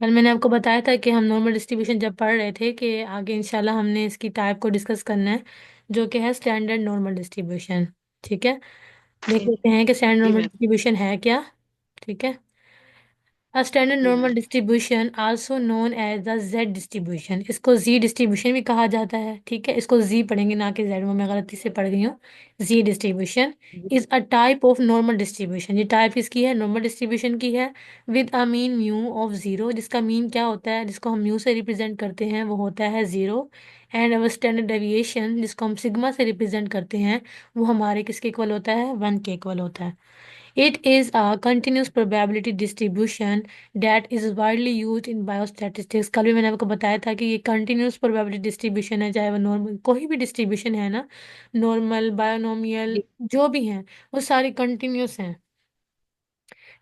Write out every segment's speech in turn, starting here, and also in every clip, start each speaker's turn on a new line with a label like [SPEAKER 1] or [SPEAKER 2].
[SPEAKER 1] कल मैंने आपको बताया था कि हम नॉर्मल डिस्ट्रीब्यूशन जब पढ़ रहे थे कि आगे इंशाल्लाह हमने इसकी टाइप को डिस्कस करना है, जो कि है स्टैंडर्ड नॉर्मल डिस्ट्रीब्यूशन। ठीक है, देख
[SPEAKER 2] जी
[SPEAKER 1] लेते हैं कि standard
[SPEAKER 2] Z
[SPEAKER 1] normal
[SPEAKER 2] ma'am.
[SPEAKER 1] Distribution है क्या। ठीक है, A standard
[SPEAKER 2] Z
[SPEAKER 1] normal
[SPEAKER 2] ma'am.
[SPEAKER 1] distribution also known as the Z distribution, इसको Z distribution भी कहा जाता है। ठीक है, इसको Z पढ़ेंगे ना कि Z, वो मैं गलती से पढ़ गई हूँ। Z distribution
[SPEAKER 2] जी
[SPEAKER 1] is a type of normal distribution, ये टाइप इसकी है, नॉर्मल डिस्ट्रीब्यूशन की है। with a mean mu of zero, जिसका मीन क्या होता है, जिसको हम म्यू से रिप्रेजेंट करते हैं, वो होता है zero. And our standard deviation, जिसको हम सिग्मा से रिप्रेजेंट करते हैं, वो हमारे किसके इक्वल होता है, 1 के इक्वल होता है। It is a continuous probability distribution that is widely used in biostatistics। कल भी मैंने आपको बताया था कि ये continuous probability distribution है, चाहे वो नॉर्मल कोई भी डिस्ट्रीब्यूशन है ना, नॉर्मल बायोनोमियल
[SPEAKER 2] जी
[SPEAKER 1] जो भी हैं, वो सारी कंटिन्यूस हैं।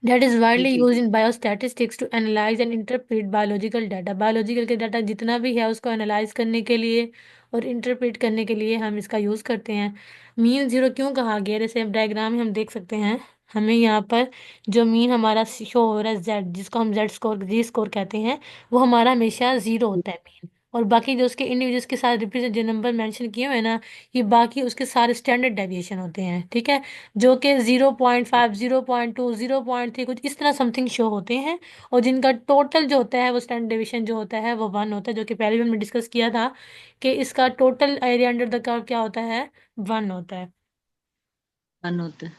[SPEAKER 1] That is widely
[SPEAKER 2] जी
[SPEAKER 1] used in biostatistics to analyze and interpret biological data। Biological के डाटा जितना भी है उसको एनालाइज करने के लिए और इंटरप्रेट करने के लिए हम इसका यूज़ करते हैं। मीन जीरो क्यों कहा गया, जैसे अब डायग्राम में हम देख सकते हैं, हमें यहाँ पर जो मीन हमारा शो हो रहा है जेड, जिसको हम जेड स्कोर जी स्कोर कहते हैं, वो हमारा हमेशा जीरो
[SPEAKER 2] जी
[SPEAKER 1] होता है मीन। और बाकी जो उसके इंडिविजुअल्स के साथ रिप्रेजेंट जो नंबर मेंशन किए हुए हैं ना, ये बाकी उसके सारे स्टैंडर्ड डेविएशन होते हैं। ठीक है, जो कि 0.5, 0.2, 0.3 कुछ इस तरह समथिंग शो होते हैं। और जिनका टोटल जो होता है वो स्टैंडर्ड डिवीजन जो होता है वो 1 होता है, जो कि पहले भी हमने डिस्कस किया था कि इसका total area under the curve क्या होता है, 1 होता है।
[SPEAKER 2] फन होता है।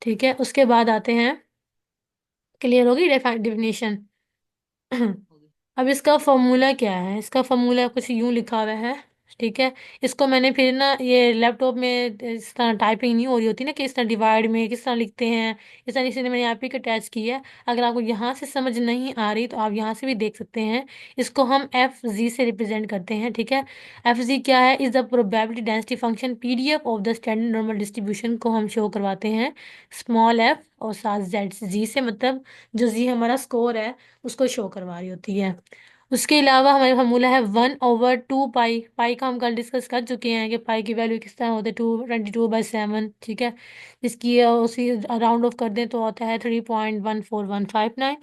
[SPEAKER 1] ठीक है, उसके बाद आते हैं, क्लियर होगी डेफिनेशन।
[SPEAKER 2] हो गई।
[SPEAKER 1] अब इसका फॉर्मूला क्या है, इसका फॉर्मूला कुछ यूं लिखा हुआ है। ठीक है, इसको मैंने फिर ना ये लैपटॉप में इस तरह टाइपिंग नहीं हो रही होती ना, कि इस तरह डिवाइड में किस तरह लिखते हैं, इस तरह इसलिए मैंने यहाँ पे अटैच किया है। अगर आपको यहाँ से समझ नहीं आ रही तो आप यहाँ से भी देख सकते हैं। इसको हम एफ जी से रिप्रेजेंट करते हैं। ठीक है, एफ जी क्या है, is the probability density function PDF of the standard normal distribution को हम शो करवाते हैं स्मॉल एफ और साथ जेड। जी से मतलब जो जी हमारा स्कोर है उसको शो करवा रही होती है। उसके अलावा हमारे फॉर्मूला है 1/2 पाई। पाई का हम कल डिस्कस कर चुके हैं कि पाई की वैल्यू किस तरह होती है, 22/7। ठीक है, जिसकी उसी राउंड ऑफ कर दें तो आता है 3.14159।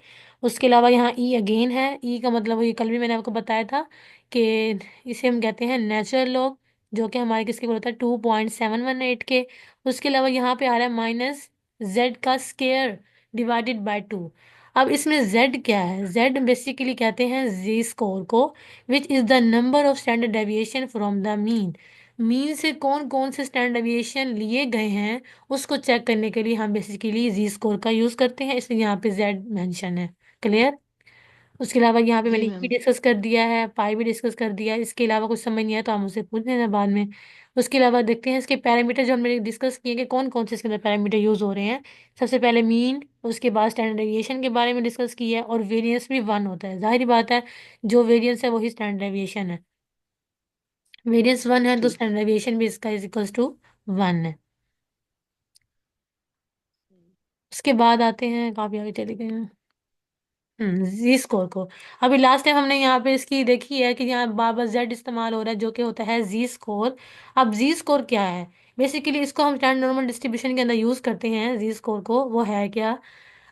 [SPEAKER 1] उसके अलावा यहाँ ई अगेन है। ई का मतलब ये कल भी मैंने आपको बताया था कि इसे हम कहते हैं नेचुरल लॉग, जो कि हमारे किसके इक्वल होता है, 2.718 के। उसके अलावा यहाँ पे आ रहा है माइनस जेड का स्केयर डिवाइडेड बाय 2। अब इसमें z क्या है, z बेसिकली कहते हैं z स्कोर को, which is the number of standard deviation from the mean. Mean से कौन कौन से स्टैंडर्ड डेविएशन लिए गए हैं उसको चेक करने के लिए हम बेसिकली z स्कोर का यूज करते हैं, इसलिए यहाँ पे z मेंशन है। क्लियर। उसके अलावा यहाँ पे
[SPEAKER 2] जी
[SPEAKER 1] मैंने ई भी
[SPEAKER 2] मैम।
[SPEAKER 1] डिस्कस कर दिया है, पाई भी डिस्कस कर दिया है। इसके अलावा कुछ समझ नहीं आया तो आप मुझसे पूछ लेना बाद में। उसके अलावा देखते हैं इसके पैरामीटर जो हमने डिस्कस किए कि कौन कौन से इसके अंदर पैरामीटर यूज हो रहे हैं। सबसे पहले मीन, उसके बाद स्टैंडर्ड डेविएशन के बारे में डिस्कस किया है, और वेरिएंस भी 1 होता है, जाहिर बात है, जो वेरिएंस है वही स्टैंडर्ड डेविएशन है। वेरिएंस 1 है तो
[SPEAKER 2] ठीक है।
[SPEAKER 1] स्टैंडर्ड डेविएशन भी इसका इज इक्वल्स टू 1 है। उसके बाद आते हैं, काफी आगे चले गए हैं, जी स्कोर को। अभी लास्ट टाइम हमने यहाँ पे इसकी देखी है कि यहाँ बार बार जेड इस्तेमाल हो रहा है, जो कि होता है जी स्कोर। अब जी स्कोर क्या है, बेसिकली इसको हम स्टैंडर्ड नॉर्मल डिस्ट्रीब्यूशन के अंदर यूज करते हैं जी स्कोर को। वो है क्या,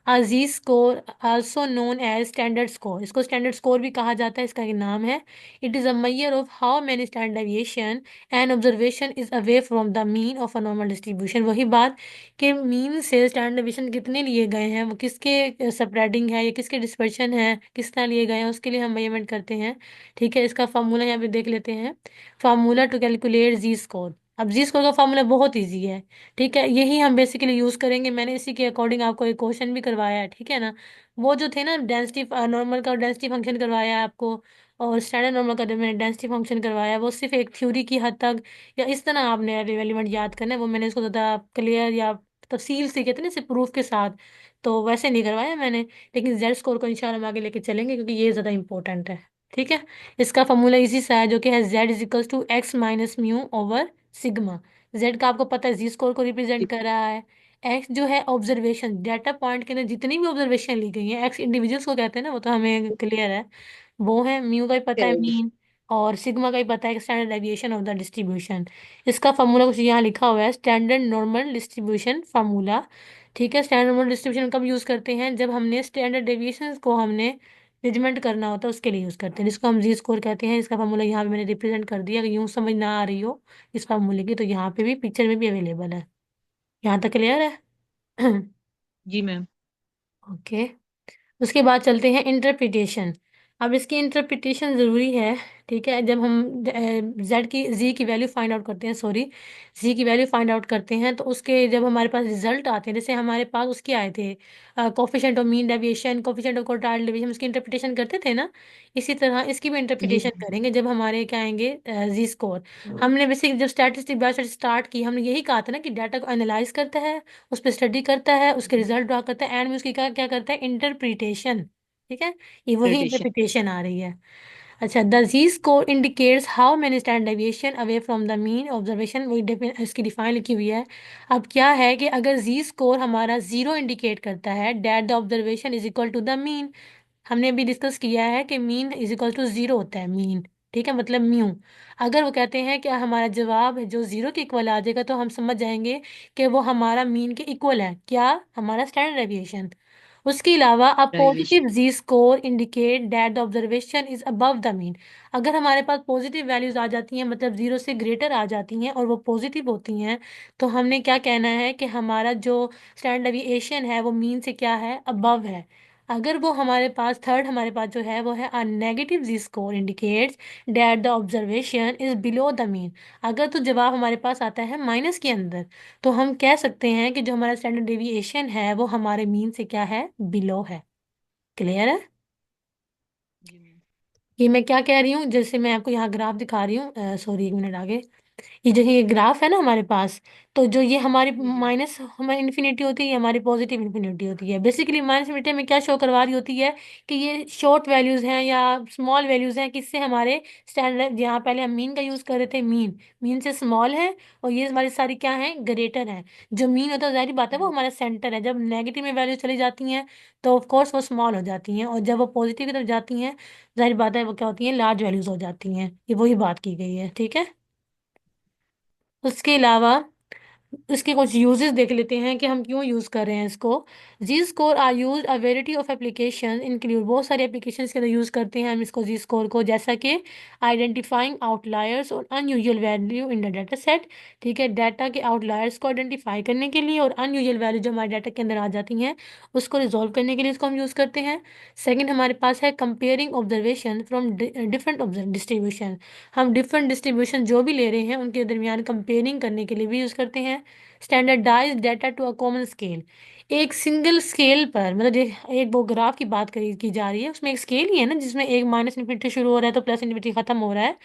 [SPEAKER 1] Z score also known as standard score, इसको स्टैंडर्ड स्कोर भी कहा जाता है, इसका एक नाम है। It is a measure of how many standard deviation and observation is away from the mean of a normal distribution. वही बात कि मीन से स्टैंडर्ड डेविएशन कितने लिए गए हैं, वो किसके स्प्रेडिंग है या किसके डिस्पर्शन है, किस तरह लिए गए हैं, उसके लिए हम मेजरमेंट करते हैं। ठीक है, इसका फार्मूला यहाँ पे देख लेते हैं। Formula to calculate Z score. अब जी स्कोर का फार्मूला बहुत ईजी है। ठीक है, यही हम बेसिकली यूज करेंगे, मैंने इसी के अकॉर्डिंग आपको एक क्वेश्चन भी करवाया है। ठीक है ना, वो जो थे ना डेंसिटी नॉर्मल का डेंसिटी फंक्शन करवाया है आपको, और स्टैंडर्ड नॉर्मल का मैंने डेंसिटी फंक्शन करवाया है, वो सिर्फ एक थ्योरी की हद तक या इस तरह आपने एलिमेंट याद करना है, वो मैंने इसको ज़्यादा क्लियर या तफसील से कहते हैं ना, सिर्फ प्रूफ के साथ, तो वैसे नहीं करवाया मैंने। लेकिन जेड स्कोर को इंशाल्लाह हम आगे लेके चलेंगे क्योंकि ये ज़्यादा इंपॉर्टेंट है। ठीक है, इसका फॉर्मूला इसी सा है, जो कि है Z is equals to X minus mu over sigma. Z का आपको पता है जी स्कोर को रिप्रेजेंट
[SPEAKER 2] ठीक।
[SPEAKER 1] कर रहा है। एक्स जो है ऑब्जर्वेशन, डाटा पॉइंट के अंदर जितनी भी ऑब्जर्वेशन ली गई है, एक्स इंडिविजुअल्स को कहते हैं ना, वो तो हमें क्लियर है, वो है। म्यू का ही पता है
[SPEAKER 2] करेंगे।
[SPEAKER 1] मीन, और सिग्मा का ही पता है standard deviation of the distribution. इसका फार्मूला कुछ यहाँ लिखा हुआ है, स्टैंडर्ड नॉर्मल डिस्ट्रीब्यूशन फार्मूला। ठीक है, स्टैंडर्ड नॉर्मल डिस्ट्रीब्यूशन कब यूज करते हैं, जब हमने स्टैंडर्ड डेविएशन को हमने मेजरमेंट करना होता है उसके लिए यूज़ करते हैं, जिसको हम जी स्कोर कहते हैं। इसका फार्मूला यहाँ पे मैंने रिप्रेजेंट कर दिया, अगर यूँ समझ ना आ रही हो इस फार्मूले की तो यहाँ पे भी पिक्चर में भी अवेलेबल है। यहाँ तक क्लियर है?
[SPEAKER 2] जी मैम।
[SPEAKER 1] ओके। उसके बाद चलते हैं इंटरप्रिटेशन। अब इसकी इंटरप्रिटेशन ज़रूरी है, ठीक है। जब हम जेड की जी की वैल्यू फाइंड आउट करते हैं, सॉरी, जी की वैल्यू फाइंड आउट करते हैं, तो उसके जब हमारे पास रिजल्ट आते हैं, जैसे हमारे पास उसके आए थे coefficient of mean deviation, coefficient of quartile deviation, उसकी इंटरप्रिटेशन करते थे ना। इसी तरह इसकी भी
[SPEAKER 2] जी
[SPEAKER 1] इंटरप्रिटेशन
[SPEAKER 2] मैम।
[SPEAKER 1] करेंगे जब हमारे क्या आएंगे, जी स्कोर। हमने बेसिक जब स्टैटिस्टिक बैच स्टार्ट की, हमने यही कहा था ना कि डाटा को एनालाइज करता है, उस पर स्टडी करता है, उसके रिजल्ट ड्रा करता है, एंड में उसकी क्या क्या करता है, इंटरप्रिटेशन। ठीक है, ये वही
[SPEAKER 2] इंटरप्रिटेशन।
[SPEAKER 1] इंटरप्रिटेशन आ रही है। अच्छा, the Z score indicates how many standard deviation away from the mean observation, वही इसकी डिफाइन लिखी हुई है। अब क्या है कि अगर जी स्कोर हमारा जीरो इंडिकेट करता है, that the observation is equal to the mean. हमने अभी डिस्कस किया है कि mean is equal to zero होता है, मीन, ठीक है, मतलब म्यू। अगर वो कहते हैं कि हमारा जवाब जो जीरो के इक्वल आ जाएगा, तो हम समझ जाएंगे कि वो हमारा मीन के इक्वल है, क्या, हमारा स्टैंडर्ड डेविएशन। उसके अलावा a
[SPEAKER 2] deviation.
[SPEAKER 1] Positive Z score indicate that the observation is above the mean. अगर हमारे पास पॉजिटिव वैल्यूज आ जाती हैं, मतलब जीरो से ग्रेटर आ जाती हैं और वो पॉजिटिव होती हैं, तो हमने क्या कहना है कि हमारा जो स्टैंडर्ड डेविएशन है वो मीन से क्या है, अबव है। अगर वो हमारे पास थर्ड, हमारे पास जो है वो है a negative Z score indicates that the observation is below the mean. अगर तो जवाब हमारे पास आता है माइनस के अंदर, तो हम कह सकते हैं कि जो हमारा स्टैंडर्ड डेविएशन है वो हमारे मीन से क्या है, बिलो है। क्लियर है?
[SPEAKER 2] जी मैम।
[SPEAKER 1] ये मैं क्या कह रही हूँ, जैसे मैं आपको यहाँ ग्राफ दिखा रही हूँ, सॉरी एक मिनट आगे। ये जो ये ग्राफ है ना हमारे पास, तो जो ये हमारी
[SPEAKER 2] जी जी।
[SPEAKER 1] माइनस हमारी इन्फिनिटी होती है, ये हमारी पॉजिटिव इन्फिनिटी होती है। बेसिकली माइनस इन्फिनिटी में क्या शो करवा रही होती है कि ये शॉर्ट वैल्यूज हैं या स्मॉल वैल्यूज हैं, किससे, हमारे स्टैंडर्ड, यहाँ पहले हम मीन का यूज कर रहे थे, मीन मीन से स्मॉल है, और ये हमारी सारी क्या है, ग्रेटर है। जो मीन होता है जाहिर बात है वो
[SPEAKER 2] जी
[SPEAKER 1] हमारा सेंटर है। जब नेगेटिव में वैल्यू चली जाती हैं तो ऑफ कोर्स वो स्मॉल हो जाती हैं, और जब वो पॉजिटिव की तरफ जाती हैं, जाहिर बात है वो क्या होती हैं, लार्ज वैल्यूज हो जाती हैं। ये वही बात की गई है, ठीक है। उसके अलावा इसके कुछ यूजेस देख लेते हैं कि हम क्यों यूज़ कर रहे हैं इसको। Z score are use a variety of application include, बहुत सारे एप्लीकेशंस के अंदर यूज़ करते हैं हम इसको, जी स्कोर को, जैसा कि आइडेंटिफाइंग आउटलायर्स और unusual value in the data set. ठीक है, डाटा के आउटलायर्स को आइडेंटिफाई करने के लिए और अनयूजुअल वैल्यू जो हमारे डाटा के अंदर आ जाती हैं उसको रिजॉल्व करने के लिए इसको हम यूज़ करते हैं। सेकेंड हमारे पास है comparing observation from different distribution. हम डिफरेंट डिस्ट्रीब्यूशन जो भी ले रहे हैं उनके दरमियान कंपेयरिंग करने के लिए भी यूज़ करते हैं। Standardise data to a common scale, एक सिंगल स्केल पर, मतलब एक वो ग्राफ की बात करी की जा रही है, उसमें एक स्केल ही है ना, जिसमें एक माइनस इन्फिनिटी शुरू हो रहा है तो प्लस इन्फिनिटी खत्म हो रहा है।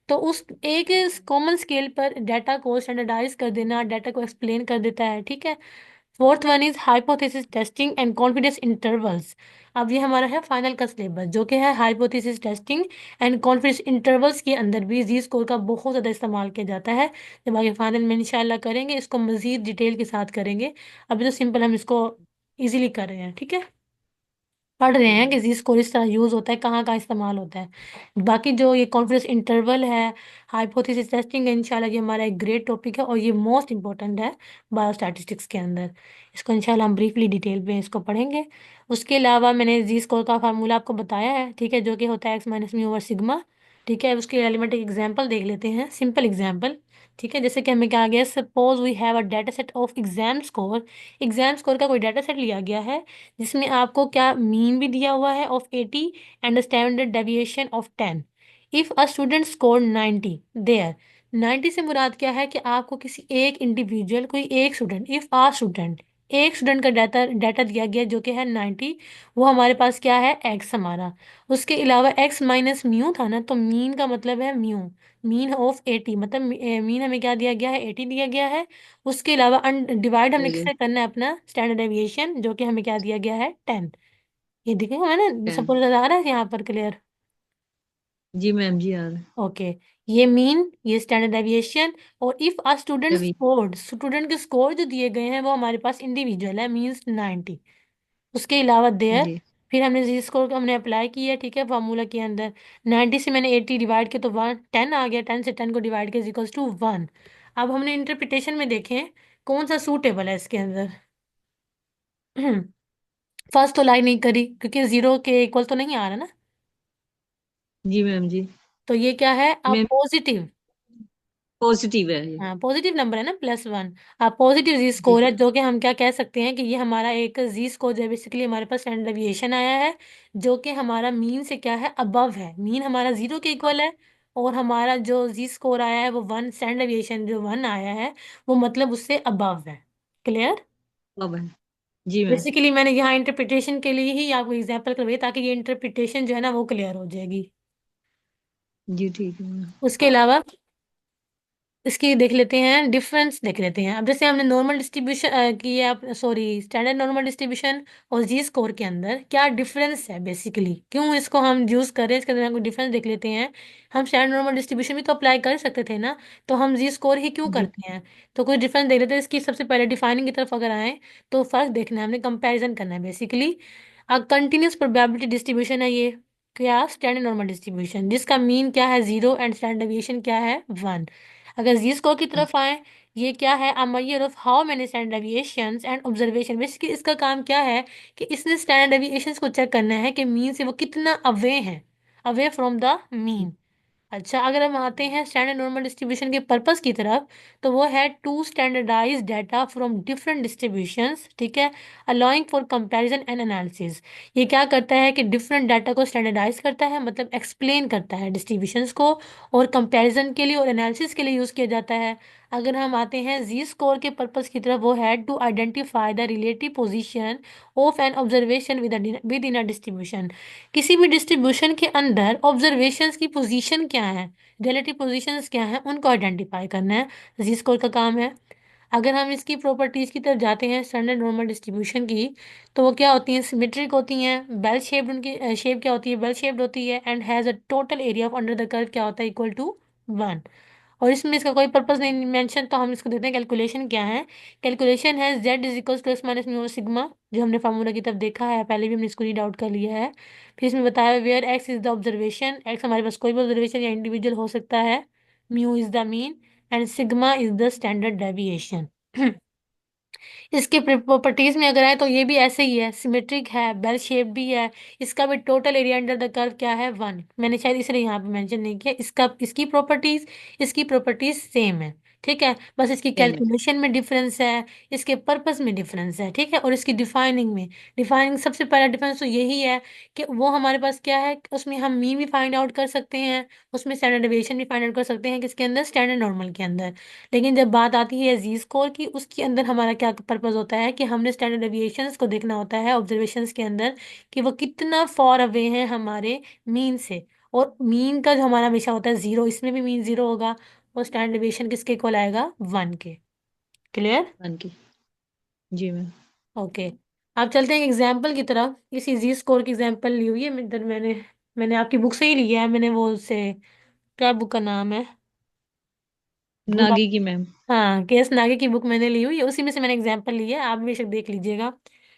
[SPEAKER 1] तो उस एक कॉमन स्केल पर डाटा को स्टैंडर्डाइज कर देना, डाटा को एक्सप्लेन कर देता है, ठीक है। Fourth one is hypothesis testing and confidence intervals. अब ये हमारा है फाइनल का सिलेबस, जो कि है hypothesis testing and confidence intervals के अंदर भी जी स्कोर का बहुत ज़्यादा इस्तेमाल किया जाता है। जब आगे फाइनल में इंशाल्लाह करेंगे, इसको मज़ीद डिटेल के साथ करेंगे। अभी तो सिंपल हम इसको इजीली कर रहे हैं, ठीक है, पढ़ रहे
[SPEAKER 2] जी
[SPEAKER 1] हैं कि
[SPEAKER 2] मैम।
[SPEAKER 1] जी स्कोर इस तरह यूज़ होता है, कहाँ कहाँ इस्तेमाल होता है। बाकी जो ये कॉन्फिडेंस इंटरवल है, हाइपोथेसिस टेस्टिंग है, इंशाल्लाह ये हमारा एक ग्रेट टॉपिक है और ये मोस्ट इंपॉर्टेंट है बायोस्टैटिस्टिक्स के अंदर। इसको इंशाल्लाह हम ब्रीफली डिटेल में इसको पढ़ेंगे। उसके अलावा मैंने जी स्कोर का फार्मूला आपको बताया है, ठीक है, जो कि होता है x minus mu over sigma. ठीक है, उसके एलिमेंट एग्जाम्पल देख लेते हैं, सिंपल एग्जाम्पल। ठीक है, जैसे कि हमें क्या आ गया, suppose we have a data set of exam score. Exam score का कोई डाटा सेट लिया गया है जिसमें आपको क्या मीन भी दिया हुआ है of 80 and standard deviation of 10। If a student score 90 there, 90 से मुराद क्या है कि आपको किसी एक इंडिविजुअल, कोई एक स्टूडेंट, इफ आ स्टूडेंट, एक स्टूडेंट का डाटा डाटा दिया गया जो कि है 90, वो हमारे पास क्या है, एक्स हमारा। उसके अलावा एक्स माइनस म्यू था ना, तो मीन का मतलब है म्यू, मीन ऑफ 80, मतलब मीन हमें क्या दिया गया है, 80 दिया गया है। उसके अलावा डिवाइड हमने
[SPEAKER 2] जी।
[SPEAKER 1] किससे करना है, अपना स्टैंडर्ड डेविएशन, जो कि हमें क्या दिया गया है, 10। ये दिखेगा मैंने
[SPEAKER 2] 10।
[SPEAKER 1] सबको नजर आ रहा है यहाँ पर, क्लियर?
[SPEAKER 2] जी मैम। जी आ रहा है।
[SPEAKER 1] ओके, ये मीन, ये स्टैंडर्ड डेविएशन। और इफ आ स्टूडेंट
[SPEAKER 2] अभी।
[SPEAKER 1] स्कोर्ड, स्टूडेंट के स्कोर जो दिए गए हैं वो हमारे पास इंडिविजुअल है, मीन्स 90। उसके अलावा देयर,
[SPEAKER 2] जी।
[SPEAKER 1] फिर हमने जी स्कोर को हमने अप्लाई किया, ठीक है, फार्मूला के अंदर। 90 से मैंने 80 डिवाइड किया तो 10 आ गया, 10 से 10 को डिवाइड किया इक्वल्स टू 1। अब हमने इंटरप्रिटेशन में देखें कौन सा सूटेबल है इसके अंदर। फर्स्ट तो लाई नहीं करी क्योंकि जीरो के इक्वल तो नहीं आ रहा ना,
[SPEAKER 2] जी मैम जी।
[SPEAKER 1] तो ये क्या है, आप
[SPEAKER 2] मैम
[SPEAKER 1] पॉजिटिव।
[SPEAKER 2] पॉजिटिव है ये।
[SPEAKER 1] हाँ, पॉजिटिव नंबर है ना, +1। आप पॉजिटिव जी
[SPEAKER 2] जी।
[SPEAKER 1] स्कोर है, जो कि हम क्या कह सकते हैं कि ये हमारा एक जी स्कोर जो है, बेसिकली हमारे पास स्टैंडर्ड डेविएशन आया है, जो कि हमारा मीन से क्या है, अबव है। मीन हमारा 0 के इक्वल है, और हमारा जो जी स्कोर आया है वो 1, स्टैंडर्ड डेविएशन जो 1 आया है, वो मतलब उससे अबव है। क्लियर।
[SPEAKER 2] अब है। जी मैम।
[SPEAKER 1] बेसिकली मैंने यहाँ इंटरप्रिटेशन के लिए ही आपको एग्जाम्पल करवाई, ताकि ये इंटरप्रिटेशन जो है ना वो क्लियर हो जाएगी।
[SPEAKER 2] जी ठीक है मैम।
[SPEAKER 1] उसके अलावा इसकी देख लेते हैं, डिफरेंस देख लेते हैं। अब जैसे हमने नॉर्मल डिस्ट्रीब्यूशन की है, आप सॉरी, स्टैंडर्ड नॉर्मल डिस्ट्रीब्यूशन और जी स्कोर के अंदर क्या डिफरेंस है, बेसिकली क्यों इसको हम यूज कर रहे हैं, इसके अंदर हम डिफरेंस देख लेते हैं। हम स्टैंडर्ड नॉर्मल डिस्ट्रीब्यूशन भी तो अप्लाई कर सकते थे ना, तो हम जी स्कोर ही क्यों
[SPEAKER 2] जी
[SPEAKER 1] करते हैं। तो कुछ डिफरेंस देख लेते हैं इसकी। सबसे पहले डिफाइनिंग की तरफ अगर आए, तो फर्क देखना है हमने, कंपैरिजन करना है बेसिकली। कंटिन्यूस प्रोबेबिलिटी डिस्ट्रीब्यूशन है ये, क्या स्टैंडर्ड नॉर्मल डिस्ट्रीब्यूशन, जिसका मीन क्या है 0 एंड स्टैंडर्ड डेविएशन क्या है 1। अगर जी स्कोर की तरफ आए, ये क्या है, अ measure of how many standard deviations and observation. Basically इसका काम क्या है कि इसने स्टैंडर्ड डेविएशंस को चेक करना है कि मीन से वो कितना अवे है, अवे फ्रॉम द मीन। अच्छा, अगर हम आते हैं स्टैंडर्ड नॉर्मल डिस्ट्रीब्यूशन के पर्पस की तरफ, तो वो है to standardise data from different distributions, ठीक है, allowing for comparison and analysis. ये क्या करता है कि डिफरेंट डाटा को स्टैंडर्डाइज करता है, मतलब एक्सप्लेन करता है डिस्ट्रीब्यूशंस को, और कंपैरिजन के लिए और एनालिसिस के लिए यूज किया जाता है। अगर हम आते हैं जी स्कोर के पर्पस की तरफ, वो है to identify the relative position of an observation within a distribution. किसी भी डिस्ट्रीब्यूशन के अंदर ऑब्जर्वेशंस की पोजीशन क्या है, रिलेटिव पोजीशंस क्या है, उनको आइडेंटिफाई करना है, जी स्कोर का काम है। अगर हम इसकी प्रॉपर्टीज की तरफ जाते हैं स्टैंडर्ड नॉर्मल डिस्ट्रीब्यूशन की, तो वो क्या होती हैं, सिमेट्रिक होती हैं, बेल शेप्ड, उनकी शेप क्या होती है, बेल शेप्ड होती है, and has a total area of under the curve क्या होता है, इक्वल टू 1। और इसमें इसका कोई पर्पस नहीं मेंशन, तो हम इसको देते हैं कैलकुलेशन क्या है। कैलकुलेशन है Z is equal plus minus mu sigma, जो हमने फार्मूला की तरफ देखा है, पहले भी हमने इसको रीड आउट कर लिया है। फिर इसमें बताया where X is the observation, X हमारे पास कोई भी ऑब्जर्वेशन या इंडिविजुअल हो सकता है, mu is the mean, and sigma is the standard deviation. इसके प्रॉपर्टीज में अगर आए, तो ये भी ऐसे ही है, सिमेट्रिक है, बेल शेप भी है। इसका भी total area under the curve क्या है 1। मैंने शायद इसलिए यहाँ पे मेंशन नहीं किया, इसका इसकी प्रॉपर्टीज सेम है, ठीक है, बस इसकी
[SPEAKER 2] सेम है।
[SPEAKER 1] कैलकुलेशन में डिफरेंस है, इसके पर्पस में डिफरेंस है, ठीक है, और इसकी डिफाइनिंग में। डिफाइनिंग सबसे पहला डिफरेंस तो यही है कि वो हमारे पास क्या है, उसमें हम मीन भी फाइंड आउट कर सकते हैं, उसमें स्टैंडर्ड डेविएशन भी फाइंड आउट कर सकते हैं, किसके अंदर, स्टैंडर्ड नॉर्मल के अंदर। लेकिन जब बात आती है जी स्कोर की, उसके अंदर हमारा क्या पर्पस होता है कि हमने स्टैंडर्ड डेविएशंस को देखना होता है ऑब्जर्वेशंस के अंदर, कि वो कितना फॉर अवे हैं हमारे मीन से। और मीन का जो हमारा हमेशा होता है 0, इसमें भी मीन 0 होगा, और स्टैंडर्ड डेविएशन किसके इक्वल आएगा, 1 के। क्लियर।
[SPEAKER 2] वन की। जी मैम।
[SPEAKER 1] ओके। आप चलते हैं एग्जाम्पल की तरफ। इसी जी स्कोर की एग्जाम्पल ली हुई है, मैंने मैंने आपकी बुक से ही लिया है, मैंने वो उससे, क्या बुक का नाम है, भूला।
[SPEAKER 2] नागी की मैम।
[SPEAKER 1] हाँ, केस नागे की बुक मैंने ली हुई है, उसी में से मैंने एग्जांपल लिया है, आप भी बेशक देख लीजिएगा।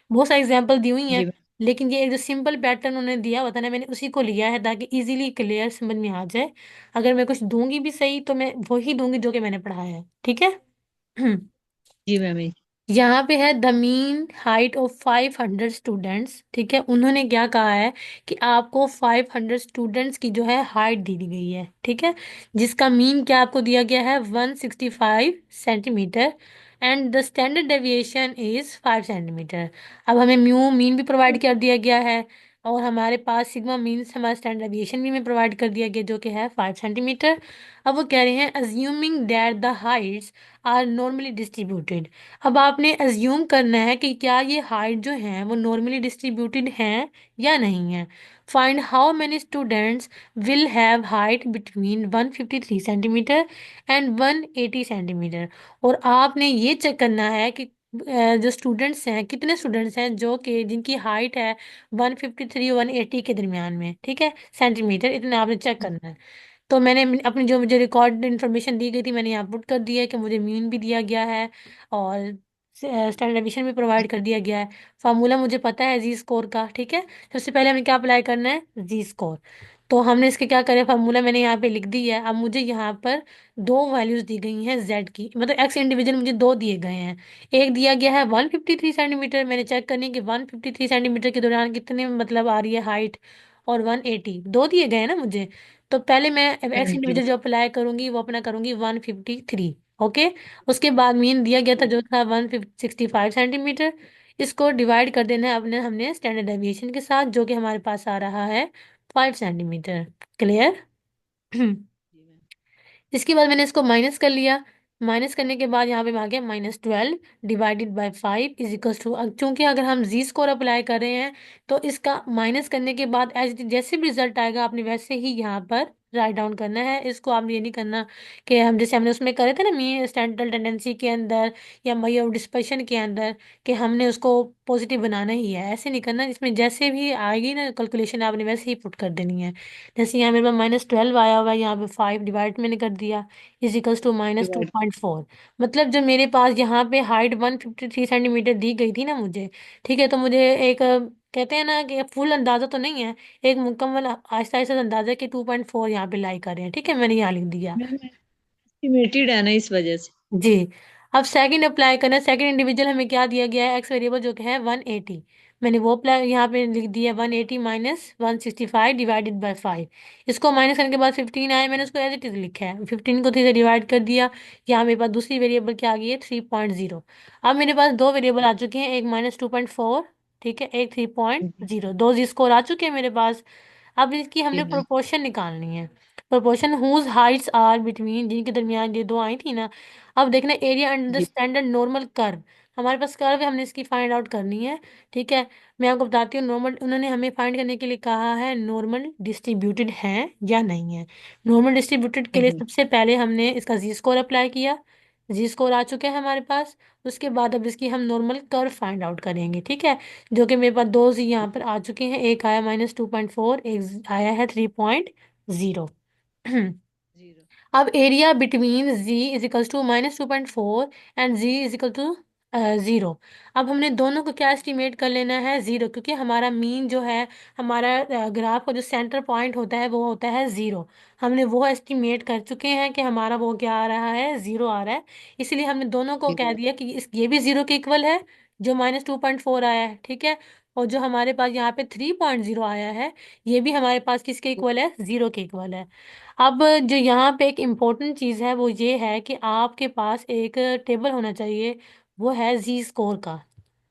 [SPEAKER 1] बहुत सारे एग्जांपल दी हुई हैं,
[SPEAKER 2] जी मैम।
[SPEAKER 1] लेकिन ये एक जो सिंपल पैटर्न उन्होंने दिया होता है ना, मैंने उसी को लिया है ताकि इजीली क्लियर समझ में आ जाए। अगर मैं कुछ दूंगी भी सही, तो मैं वही दूंगी जो कि मैंने पढ़ाया है, ठीक है।
[SPEAKER 2] जी मैम।
[SPEAKER 1] यहाँ पे है the mean height of 500 students, ठीक है, उन्होंने क्या कहा है कि आपको 500 स्टूडेंट्स की जो है हाइट दी दी गई है, ठीक है, जिसका मीन क्या आपको दिया गया है 165 centimetre, and the standard deviation is 5 centimetre. अब हमें म्यू मीन भी प्रोवाइड कर दिया गया है, और हमारे पास सिग्मा मीन्स हमारा स्टैंडर्ड डेविएशन भी हमें प्रोवाइड कर दिया गया, जो कि है 5 सेंटीमीटर। अब वो कह रहे हैं assuming that the heights are normally distributed. अब आपने अज्यूम करना है कि क्या ये हाइट जो है वो नॉर्मली डिस्ट्रीब्यूटेड हैं या नहीं है। Find how many students will have height between 153 centimetre and 180 centimetre. और आपने ये चेक करना है कि जो स्टूडेंट्स हैं, कितने स्टूडेंट्स हैं जो कि जिनकी हाइट है 153 180 के दरमियान में, ठीक है, सेंटीमीटर, इतना आपने चेक करना है। तो मैंने अपनी जो मुझे रिकॉर्ड इन्फॉर्मेशन दी गई थी, मैंने यहाँ पुट कर दिया है कि मुझे मीन भी दिया गया है, और स्टैंडर्डाइजेशन भी प्रोवाइड कर दिया गया है। फार्मूला मुझे पता है जी स्कोर का, ठीक है। सबसे पहले हमें क्या अप्लाई करना है, जी स्कोर। तो हमने इसके क्या करें, फार्मूला मैंने यहाँ पे लिख दी है। अब मुझे यहाँ पर दो वैल्यूज दी गई हैं जेड की, मतलब एक्स इंडिविजुअल मुझे दो दिए गए हैं। एक दिया गया है 153 सेंटीमीटर, मैंने चेक करनी है कि 153 सेंटीमीटर के दौरान कितने मतलब आ रही है हाइट। और 180 दो दिए गए हैं ना मुझे। तो पहले मैं एक्स
[SPEAKER 2] हाँ जी।
[SPEAKER 1] इंडिविजुअल जो अप्लाई करूंगी वो अपना करूंगी 153। ओके। उसके बाद मीन दिया गया था जो था 165 सेंटीमीटर। इसको डिवाइड कर देना है अपने हमने स्टैंडर्ड डेविएशन के साथ, जो कि हमारे पास आ रहा है 5 सेंटीमीटर। क्लियर?
[SPEAKER 2] जी मैम।
[SPEAKER 1] इसके बाद मैंने इसको माइनस कर लिया। माइनस करने के बाद यहाँ पे आ गया -12 divided by 5 is equals to, क्योंकि अगर हम जी स्कोर अप्लाई कर रहे हैं तो इसका माइनस करने के बाद एज जैसे भी रिजल्ट आएगा आपने वैसे ही यहाँ पर राइट डाउन करना है। इसको आपने ये नहीं करना कि हम जैसे हमने उसमें करे थे ना मी स्टैंडर्ड टेंडेंसी के अंदर या मई ऑफ डिस्पर्शन के अंदर, कि हमने उसको पॉजिटिव बनाना ही है। ऐसे नहीं करना, इसमें जैसे भी आएगी ना कैलकुलेशन आपने वैसे ही पुट कर देनी है। जैसे यहाँ मेरे पास -12 आया हुआ है, यहाँ पे 5 डिवाइड मैंने कर दिया is equals to minus two
[SPEAKER 2] divide.
[SPEAKER 1] Point four मतलब जब मेरे पास यहाँ पे हाइट 153 सेंटीमीटर दी गई थी ना मुझे, ठीक है, तो मुझे एक कहते हैं ना कि फुल अंदाजा तो नहीं है, एक मुकम्मल आहिस्ता आहिस्ता अंदाजा कि 2.4 यहाँ पे लाई कर रहे हैं। ठीक है, मैंने यहाँ लिख दिया।
[SPEAKER 2] मैम एस्टिमेटेड है ना इस वजह से।
[SPEAKER 1] जी। अब सेकंड अप्लाई करना, सेकंड इंडिविजुअल हमें क्या दिया गया है, एक्स वेरिएबल जो कि है 180। मैंने वो अप्लाई यहाँ पे लिख दिया 180 माइनस 165 डिवाइडेड बाय 5। इसको माइनस करने के बाद 15 आया, मैंने उसको एज इट इज लिखा है, 15 को 3 से डिवाइड कर दिया। यहाँ मेरे पास दूसरी वेरिएबल क्या आ गई है 3.0। अब मेरे पास दो वेरिएबल आ चुके हैं, एक -2.4, ठीक है, एक थ्री पॉइंट
[SPEAKER 2] जी।
[SPEAKER 1] जीरो दो जी स्कोर आ चुके हैं मेरे पास। अब इसकी हमने
[SPEAKER 2] जी मैम।
[SPEAKER 1] प्रोपोर्शन निकालनी है। Proportion whose heights are between, जिनके दरमियान ये दो आई थी ना। अब देखना area under the
[SPEAKER 2] Z.
[SPEAKER 1] Standard normal curve, हमारे पास कर्व है, हमने इसकी फाइंड आउट करनी है। ठीक है, मैं आपको बताती हूँ नॉर्मल, उन्होंने हमें फाइंड करने के लिए कहा है नॉर्मल डिस्ट्रीब्यूटेड है या नहीं है। नॉर्मल डिस्ट्रीब्यूटेड के लिए
[SPEAKER 2] हम्म।
[SPEAKER 1] सबसे पहले हमने इसका जी स्कोर अप्लाई किया। जी स्कोर आ चुके हैं हमारे पास। उसके बाद अब इसकी हम नॉर्मल कर्व फाइंड आउट करेंगे। ठीक है, जो कि मेरे पास दो जी यहाँ पर आ चुके हैं, एक आया -2.4, एक आया है 3.0।
[SPEAKER 2] जीरो।
[SPEAKER 1] अब area between z is equals to -2.4 and z is equal to 0। अब हमने दोनों को क्या एस्टिमेट कर लेना है, 0, क्योंकि हमारा मीन जो है, हमारा ग्राफ का जो सेंटर पॉइंट होता है वो होता है 0। हमने वो एस्टिमेट कर चुके हैं कि हमारा वो क्या आ रहा है, 0 आ रहा है। इसलिए हमने दोनों को कह
[SPEAKER 2] जीरो।
[SPEAKER 1] दिया कि ये भी 0 के इक्वल है, जो -2.4 आया है। ठीक है, और जो हमारे पास यहाँ पे 3.0 आया है, ये भी हमारे पास किसके इक्वल है, 0 के इक्वल है। अब जो यहाँ पे एक इम्पोर्टेंट चीज़ है वो ये है कि आपके पास एक टेबल होना चाहिए, वो है जी स्कोर का।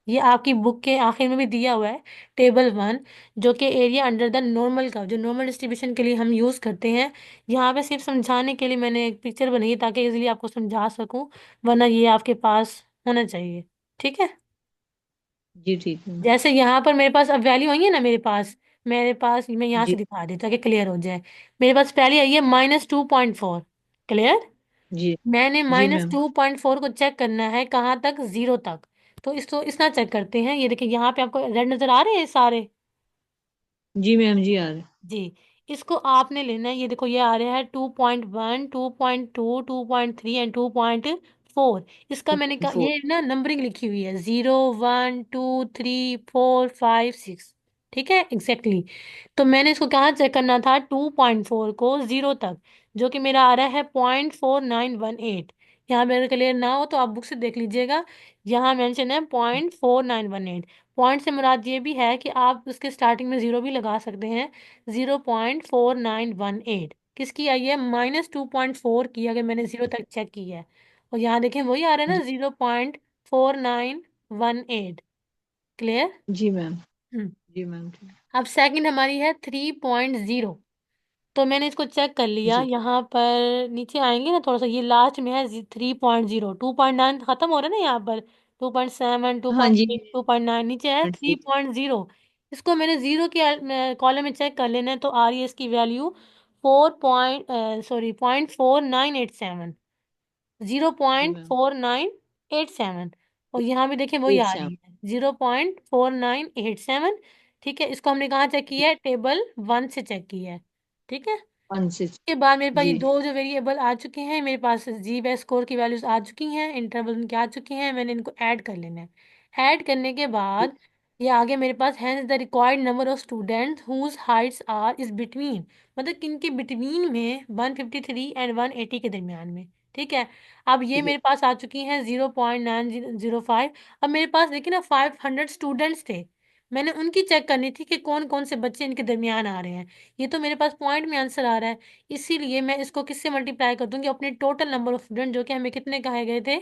[SPEAKER 1] ये आपकी बुक के आखिर में भी दिया हुआ है, टेबल 1, जो कि एरिया अंडर द नॉर्मल का, जो नॉर्मल डिस्ट्रीब्यूशन के लिए हम यूज़ करते हैं। यहाँ पे सिर्फ समझाने के लिए मैंने एक पिक्चर बनाई है ताकि इजीली आपको समझा सकूँ, वरना ये आपके पास होना चाहिए। ठीक है,
[SPEAKER 2] जी ठीक है मैम।
[SPEAKER 1] जैसे यहाँ पर मेरे पास अब वैल्यू आई है ना मेरे पास मैं यहाँ से
[SPEAKER 2] जी।
[SPEAKER 1] दिखा देता ताकि क्लियर हो जाए। मेरे पास पहले आई है -2.4। क्लियर?
[SPEAKER 2] जी।
[SPEAKER 1] मैंने
[SPEAKER 2] Z
[SPEAKER 1] minus
[SPEAKER 2] ma'am.
[SPEAKER 1] Two point four को चेक करना है कहाँ तक, 0 तक। तो इसको इतना चेक करते हैं, ये देखिए यहाँ पे आपको रेड नजर आ रहे हैं सारे।
[SPEAKER 2] जी मैम। जी आ रहे।
[SPEAKER 1] जी। इसको आपने लेना है, ये देखो ये आ रहा है 2.1, 2.2, 2.3 एंड 2.4। इसका मैंने कहा
[SPEAKER 2] 2.4।
[SPEAKER 1] ये ना नंबरिंग लिखी हुई है, 0, 1, 2, 3, 4, 5, 6। ठीक है, एग्जैक्टली। तो मैंने इसको कहाँ चेक करना था, 2.4 को 0 तक, जो कि मेरा आ रहा है 0.4918। यहाँ मेरे क्लियर ना हो तो आप बुक से देख लीजिएगा, यहाँ मेंशन है 0.4918। पॉइंट से मुराद ये भी है कि आप उसके स्टार्टिंग में 0 भी लगा सकते हैं। 0.4918 किसकी आई है, -2.4 की, अगर मैंने 0 तक चेक की है। और यहाँ देखें वही आ रहा है ना,
[SPEAKER 2] जी।
[SPEAKER 1] 0.4918। क्लियर?
[SPEAKER 2] जी मैम। जी मैम ठीक।
[SPEAKER 1] अब सेकंड हमारी है 3.0। तो मैंने इसको चेक कर लिया,
[SPEAKER 2] जी।
[SPEAKER 1] यहाँ पर नीचे आएंगे ना थोड़ा सा, ये लास्ट में है 3.0, 2.9 खत्म हो रहा है ना यहाँ पर, 2.7, टू
[SPEAKER 2] हाँ
[SPEAKER 1] पॉइंट
[SPEAKER 2] जी।
[SPEAKER 1] एट 2.9 नीचे है 3.0। इसको मैंने 0 के कॉलम में चेक कर लेना है, तो आ रही है इसकी वैल्यू 0.4987, जीरो
[SPEAKER 2] जी
[SPEAKER 1] point
[SPEAKER 2] ma'am.
[SPEAKER 1] Four nine eight seven और यहाँ भी देखिए वही
[SPEAKER 2] एट
[SPEAKER 1] आ
[SPEAKER 2] सेवन।
[SPEAKER 1] रही है 0.4987। ठीक है, इसको हमने कहाँ चेक किया है, टेबल 1 से चेक किया है। ठीक है,
[SPEAKER 2] वन से।
[SPEAKER 1] के बाद मेरे पास ये
[SPEAKER 2] जी।
[SPEAKER 1] दो जो वेरिएबल आ चुके हैं, मेरे पास जी व स्कोर की वैल्यूज आ चुकी हैं, इंटरवल उनके आ चुके हैं, मैंने इनको ऐड कर लेना है। ऐड करने के
[SPEAKER 2] जी।
[SPEAKER 1] बाद ये आगे मेरे पास है the required number of students whose heights are is between, मतलब किनके बिटवीन में 153 एंड 180 के दरमियान में। ठीक है, अब ये
[SPEAKER 2] ठीक है।
[SPEAKER 1] मेरे पास आ चुकी हैं 0.905। अब मेरे पास देखिए ना 500 स्टूडेंट्स थे, मैंने उनकी चेक करनी थी कि कौन कौन से बच्चे इनके दरमियान आ रहे हैं। ये तो मेरे पास पॉइंट में आंसर आ रहा है। इसीलिए मैं इसको किससे मल्टीप्लाई कर दूंगी, अपने टोटल नंबर ऑफ स्टूडेंट जो कि हमें कितने कहे गए थे,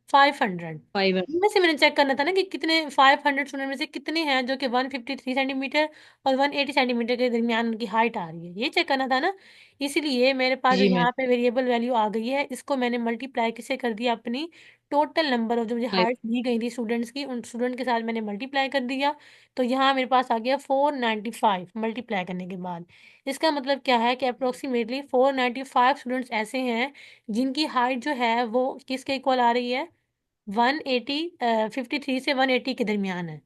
[SPEAKER 1] 500।
[SPEAKER 2] 5।
[SPEAKER 1] इनमें से मैंने चेक करना था ना कि कितने 500 स्टूडेंट में से कितने हैं जो कि 153 सेंटीमीटर और 180 सेंटीमीटर के दरमियान उनकी हाइट आ रही है, ये चेक करना था ना। इसीलिए मेरे पास जो
[SPEAKER 2] जी मैम।
[SPEAKER 1] यहाँ पे वेरिएबल वैल्यू आ गई है, इसको मैंने मल्टीप्लाई किससे कर दिया, अपनी टोटल नंबर ऑफ जो मुझे
[SPEAKER 2] 5।
[SPEAKER 1] हाइट दी गई थी स्टूडेंट्स की, उन स्टूडेंट के साथ मैंने मल्टीप्लाई कर दिया। तो यहाँ मेरे पास आ गया 495 मल्टीप्लाई करने के बाद। इसका मतलब क्या है कि अप्रोक्सीमेटली 495 स्टूडेंट्स ऐसे हैं जिनकी हाइट जो है वो किसके इक्वल आ रही है, 180, 53 से 180 के दरमियान है।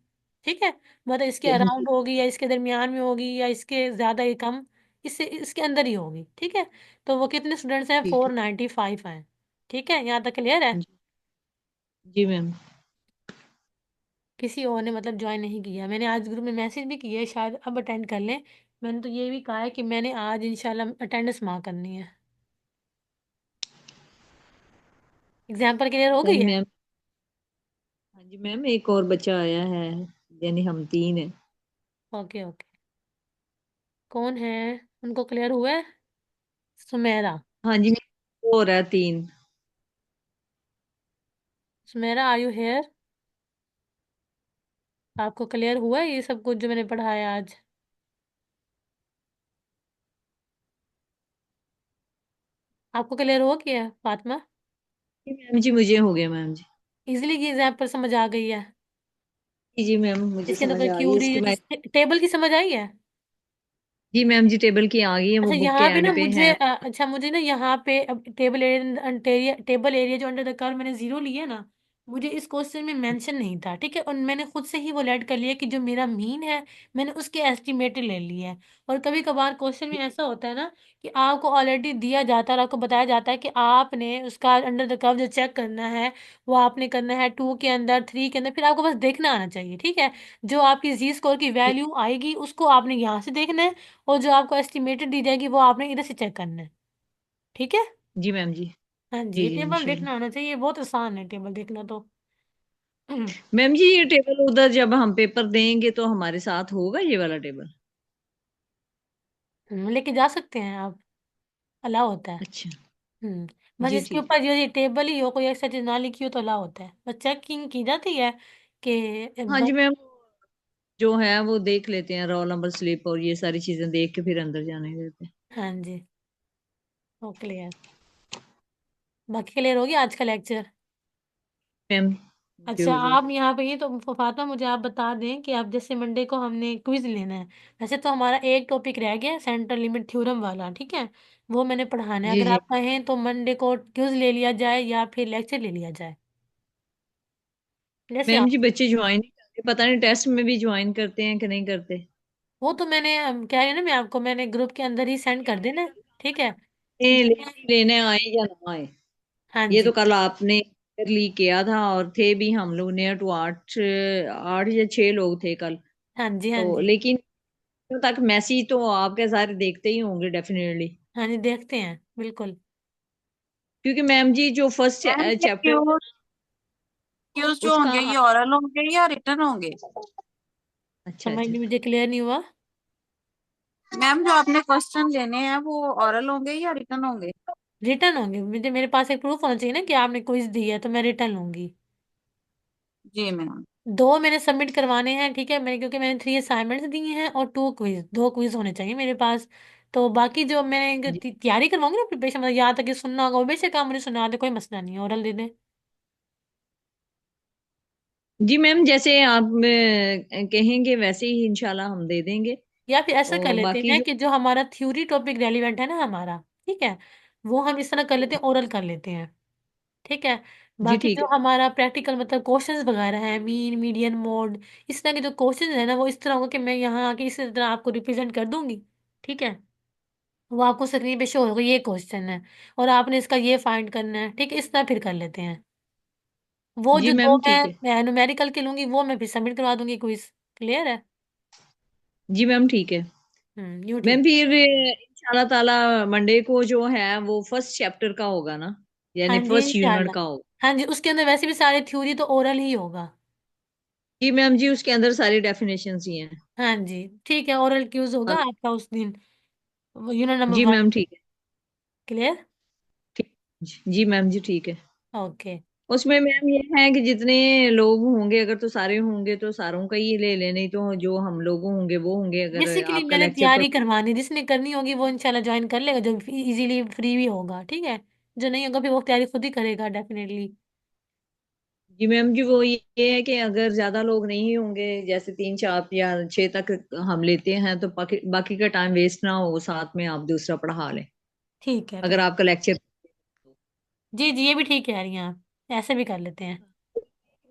[SPEAKER 1] ठीक है, मतलब इसके
[SPEAKER 2] हाँ जी।
[SPEAKER 1] अराउंड होगी या इसके दरमियान में होगी या इसके ज़्यादा ही कम, इससे इसके अंदर ही होगी। ठीक है, तो वो कितने स्टूडेंट्स हैं,
[SPEAKER 2] ठीक है।
[SPEAKER 1] 495 हैं। ठीक है, यहाँ तक क्लियर है।
[SPEAKER 2] जी। जी मैम।
[SPEAKER 1] किसी और ने मतलब ज्वाइन नहीं किया, मैंने आज ग्रुप में मैसेज भी किया है, शायद अब अटेंड कर लें। मैंने तो ये भी कहा है कि मैंने आज इंशाल्लाह अटेंडेंस मार्क करनी है। एग्जाम्पल क्लियर हो गई
[SPEAKER 2] नहीं
[SPEAKER 1] है।
[SPEAKER 2] मैम। हाँ जी मैम, एक और बच्चा आया है, यानी हम 3 है।
[SPEAKER 1] ओके ओके, कौन है, उनको क्लियर हुआ है। सुमेरा।
[SPEAKER 2] हाँ जी मैम, वो हो रहा है 3।
[SPEAKER 1] Sumera, are you here. आपको क्लियर हुआ है ये सब कुछ जो मैंने पढ़ाया आज। आपको क्लियर हो गया फातिमा।
[SPEAKER 2] जी मैम जी, मुझे हो गया मैम जी।
[SPEAKER 1] इजिली की एग्जाम्पल समझ आ गई है।
[SPEAKER 2] जी जी मैम, मुझे
[SPEAKER 1] इसके अंदर
[SPEAKER 2] समझ
[SPEAKER 1] कोई
[SPEAKER 2] आ गई
[SPEAKER 1] क्यूरी
[SPEAKER 2] इसकी मैं।
[SPEAKER 1] इस टेबल की समझ आई है।
[SPEAKER 2] जी मैम जी, टेबल की आ गई है, वो
[SPEAKER 1] अच्छा
[SPEAKER 2] बुक के
[SPEAKER 1] यहाँ पे ना
[SPEAKER 2] एंड पे
[SPEAKER 1] मुझे
[SPEAKER 2] है।
[SPEAKER 1] अच्छा मुझे ना यहाँ पे अब टेबल एरिया जो अंडर द कर्व मैंने जीरो लिया ना, मुझे इस क्वेश्चन में मेंशन नहीं था। ठीक है, और मैंने खुद से ही वो ऐड कर लिया कि जो मेरा मीन है मैंने उसके एस्टिमेटेड ले लिया है। और कभी कभार क्वेश्चन में ऐसा होता है ना कि आपको ऑलरेडी दिया जाता है और आपको बताया जाता है कि आपने उसका अंडर द कर्व जो चेक करना है वो आपने करना है 2 के अंदर, 3 के अंदर, फिर आपको बस देखना आना चाहिए। ठीक है, जो आपकी जी स्कोर की वैल्यू आएगी उसको आपने यहाँ से देखना है, और जो आपको एस्टिमेटेड दी जाएगी वो आपने इधर से चेक करना है। ठीक है।
[SPEAKER 2] जी मैम जी।
[SPEAKER 1] हाँ जी,
[SPEAKER 2] जी
[SPEAKER 1] ये
[SPEAKER 2] जी
[SPEAKER 1] टेबल
[SPEAKER 2] इंशाल्लाह।
[SPEAKER 1] देखना आना चाहिए, बहुत आसान है टेबल देखना तो।
[SPEAKER 2] मैम जी, ये टेबल उधर जब हम पेपर देंगे तो हमारे साथ होगा ये वाला टेबल?
[SPEAKER 1] लेके जा सकते हैं आप, अलाउ होता है।
[SPEAKER 2] अच्छा।
[SPEAKER 1] हम्म, बस
[SPEAKER 2] जी
[SPEAKER 1] इसके
[SPEAKER 2] ठीक है।
[SPEAKER 1] ऊपर जो ये टेबल ही हो, कोई एक्स्ट्रा चीज ना लिखी हो तो अलाउ होता है, बस चेकिंग की जाती है कि
[SPEAKER 2] हाँ जी मैम, जो है वो देख लेते हैं, रोल नंबर स्लिप और ये सारी चीजें देख के फिर अंदर जाने देते हैं।
[SPEAKER 1] हाँ जी, वो क्लियर। बाकी क्लियर होगी आज का लेक्चर।
[SPEAKER 2] मैम मुझे
[SPEAKER 1] अच्छा
[SPEAKER 2] हो गया।
[SPEAKER 1] आप यहाँ पे ही तो फातिमा, मुझे आप बता दें कि आप जैसे मंडे को हमने क्विज लेना है। वैसे तो हमारा एक टॉपिक रह गया सेंट्रल लिमिट थ्योरम वाला, ठीक है, वो मैंने पढ़ाना है।
[SPEAKER 2] जी
[SPEAKER 1] अगर
[SPEAKER 2] जी।
[SPEAKER 1] आप कहें तो मंडे को क्विज ले लिया जाए या फिर लेक्चर ले लिया जाए, जैसे
[SPEAKER 2] मैम
[SPEAKER 1] आप।
[SPEAKER 2] जी, बच्चे ज्वाइन नहीं करते, पता नहीं टेस्ट में भी ज्वाइन करते हैं कि नहीं करते।
[SPEAKER 1] वो तो मैंने कह रही हूँ ना, मैं आपको मैंने ग्रुप के अंदर ही सेंड कर देना। ठीक है।
[SPEAKER 2] लेने आए या ना आए,
[SPEAKER 1] हाँ
[SPEAKER 2] ये तो
[SPEAKER 1] जी।
[SPEAKER 2] कल आपने लीक किया था, और थे भी हम लोग नियर टू 8, 8 या 6 लोग थे कल।
[SPEAKER 1] हाँ जी। हाँ
[SPEAKER 2] तो
[SPEAKER 1] जी।
[SPEAKER 2] लेकिन तो तक मैसेज तो आपके सारे देखते ही होंगे डेफिनेटली।
[SPEAKER 1] हाँ जी, देखते हैं बिल्कुल।
[SPEAKER 2] क्योंकि मैम जी, जो फर्स्ट
[SPEAKER 3] मैम ये
[SPEAKER 2] चैप्टर
[SPEAKER 3] क्यूज क्यूज जो
[SPEAKER 2] उसका
[SPEAKER 3] होंगे ये ओरल होंगे या रिटर्न होंगे?
[SPEAKER 2] अच्छा
[SPEAKER 1] समझ
[SPEAKER 2] अच्छा।
[SPEAKER 1] नहीं, मुझे क्लियर नहीं हुआ।
[SPEAKER 3] मैम जो आपने क्वेश्चन लेने हैं वो ओरल होंगे या रिटर्न होंगे?
[SPEAKER 1] रिटर्न होंगे, मुझे मेरे पास एक प्रूफ होना चाहिए ना कि आपने क्विज दी है, तो मैं रिटर्न लूंगी।
[SPEAKER 3] जी मैम।
[SPEAKER 1] दो मैंने सबमिट करवाने हैं, ठीक है, मैंने क्योंकि मैंने 3 असाइनमेंट्स दिए हैं और 2 क्विज होने चाहिए मेरे पास। तो बाकी जो मैं
[SPEAKER 2] जी
[SPEAKER 1] तैयारी करवाऊंगी ना प्रिपरेशन, मतलब यहाँ तक कि सुनना होगा वो बेशक आप मुझे सुना दे, कोई मसला नहीं है, ओरल दे दें।
[SPEAKER 2] जी मैम, जैसे आप कहेंगे वैसे ही इंशाल्लाह हम दे देंगे।
[SPEAKER 1] या फिर ऐसा कर
[SPEAKER 2] और
[SPEAKER 1] लेते
[SPEAKER 2] बाकी
[SPEAKER 1] हैं
[SPEAKER 2] जो।
[SPEAKER 1] कि जो हमारा थ्योरी टॉपिक रेलिवेंट है ना हमारा, ठीक है, वो हम इस तरह कर लेते हैं, ओरल कर लेते हैं। ठीक है।
[SPEAKER 2] जी
[SPEAKER 1] बाकी
[SPEAKER 2] ठीक
[SPEAKER 1] जो
[SPEAKER 2] है।
[SPEAKER 1] हमारा प्रैक्टिकल मतलब क्वेश्चंस वगैरह है, मीन मीडियन मोड, इस तरह के जो क्वेश्चंस है ना, वो इस तरह होगा कि मैं यहाँ आके इस तरह आपको रिप्रेजेंट कर दूंगी। ठीक है, वो आपको स्क्रीन पे शो होगा ये क्वेश्चन है और आपने इसका ये फाइंड करना है। ठीक है, इस तरह फिर कर लेते हैं। वो
[SPEAKER 2] जी
[SPEAKER 1] जो दो
[SPEAKER 2] मैम ठीक है।
[SPEAKER 1] मैं न्यूमेरिकल के लूंगी वो मैं फिर सबमिट करवा दूंगी क्विज। क्लियर है।
[SPEAKER 2] जी मैम ठीक है।
[SPEAKER 1] यूँ
[SPEAKER 2] मैम
[SPEAKER 1] ठीक।
[SPEAKER 2] फिर इंशाल्लाह ताला मंडे को जो है वो फर्स्ट चैप्टर का होगा ना,
[SPEAKER 1] हाँ
[SPEAKER 2] यानी
[SPEAKER 1] जी
[SPEAKER 2] फर्स्ट यूनिट
[SPEAKER 1] इंशाल्लाह।
[SPEAKER 2] का होगा।
[SPEAKER 1] हाँ जी, उसके अंदर वैसे भी सारे थ्योरी तो ओरल ही होगा।
[SPEAKER 2] जी मैम जी, उसके अंदर सारी डेफिनेशन ही हैं।
[SPEAKER 1] हाँ जी, ठीक है, ओरल क्यूज होगा
[SPEAKER 2] और
[SPEAKER 1] आपका उस दिन, यूनिट नंबर
[SPEAKER 2] जी
[SPEAKER 1] 1।
[SPEAKER 2] मैम ठीक है।
[SPEAKER 1] क्लियर।
[SPEAKER 2] ठीक। जी मैम जी ठीक है।
[SPEAKER 1] ओके।
[SPEAKER 2] उसमें मैम ये है कि जितने लोग होंगे, अगर तो सारे होंगे तो सारों का ही ले लें, नहीं तो जो हम लोग होंगे वो होंगे, अगर
[SPEAKER 1] बेसिकली
[SPEAKER 2] आपका
[SPEAKER 1] मैंने
[SPEAKER 2] लेक्चर पर।
[SPEAKER 1] तैयारी करवानी, जिसने करनी होगी वो इंशाल्लाह ज्वाइन कर लेगा, जो इजीली फ्री भी होगा, ठीक है। जो नहीं होगा फिर वो तैयारी खुद ही करेगा डेफिनेटली।
[SPEAKER 2] जी मैम जी, वो ये है कि अगर ज्यादा लोग नहीं होंगे, जैसे 3 4 या 6 तक हम लेते हैं, तो बाकी बाकी का टाइम वेस्ट ना हो, साथ में आप दूसरा पढ़ा लें
[SPEAKER 1] ठीक है
[SPEAKER 2] अगर
[SPEAKER 1] फिर।
[SPEAKER 2] आपका लेक्चर।
[SPEAKER 1] जी जी, ये भी ठीक कह रही हैं आप, ऐसे भी कर लेते हैं।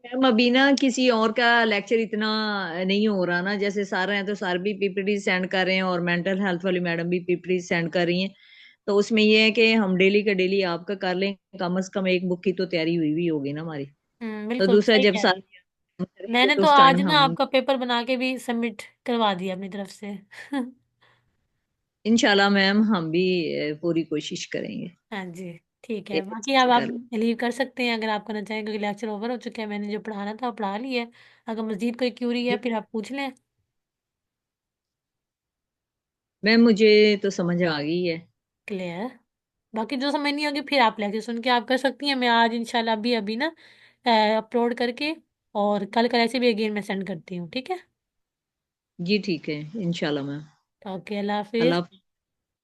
[SPEAKER 2] मैम अभी ना किसी और का लेक्चर इतना नहीं हो रहा ना, जैसे सर हैं तो सर भी पीपीटी सेंड कर रहे हैं, और मेंटल हेल्थ वाली मैडम भी पीपीटी सेंड कर रही हैं। तो उसमें ये है कि हम डेली का डेली आपका कर लें, कम से कम एक बुक की तो तैयारी हुई हुई होगी ना हमारी। तो
[SPEAKER 1] बिल्कुल
[SPEAKER 2] दूसरा
[SPEAKER 1] सही
[SPEAKER 2] जब
[SPEAKER 1] कह रही
[SPEAKER 2] सर
[SPEAKER 1] हैं।
[SPEAKER 2] करेंगे
[SPEAKER 1] मैंने
[SPEAKER 2] तो
[SPEAKER 1] तो
[SPEAKER 2] उस
[SPEAKER 1] आज
[SPEAKER 2] टाइम
[SPEAKER 1] ना
[SPEAKER 2] हम
[SPEAKER 1] आपका पेपर बना के भी सबमिट करवा दिया अपनी तरफ से।
[SPEAKER 2] इंशाल्लाह मैम हम भी पूरी कोशिश करेंगे
[SPEAKER 1] हाँ जी, ठीक
[SPEAKER 2] कि
[SPEAKER 1] है, बाकी
[SPEAKER 2] अच्छे
[SPEAKER 1] अब
[SPEAKER 2] से
[SPEAKER 1] आप
[SPEAKER 2] कर।
[SPEAKER 1] लीव कर सकते हैं अगर आप करना चाहें, क्योंकि लेक्चर ओवर हो चुका है, मैंने जो पढ़ाना था वो पढ़ा लिया है। अगर मजीद कोई क्यूरी है
[SPEAKER 2] जी
[SPEAKER 1] फिर आप पूछ लें।
[SPEAKER 2] मैम मुझे तो समझ आ गई है।
[SPEAKER 1] क्लियर। बाकी जो समझ नहीं होगी फिर आप लेक्चर सुन के आप कर सकती हैं। मैं आज इंशाल्लाह अभी अभी ना अपलोड करके और कल का ऐसे भी अगेन मैं सेंड करती हूँ, ठीक है।
[SPEAKER 2] जी ठीक है, इंशाल्लाह मैम।
[SPEAKER 1] ओके, अल्लाह हाफिज।
[SPEAKER 2] अल्लाह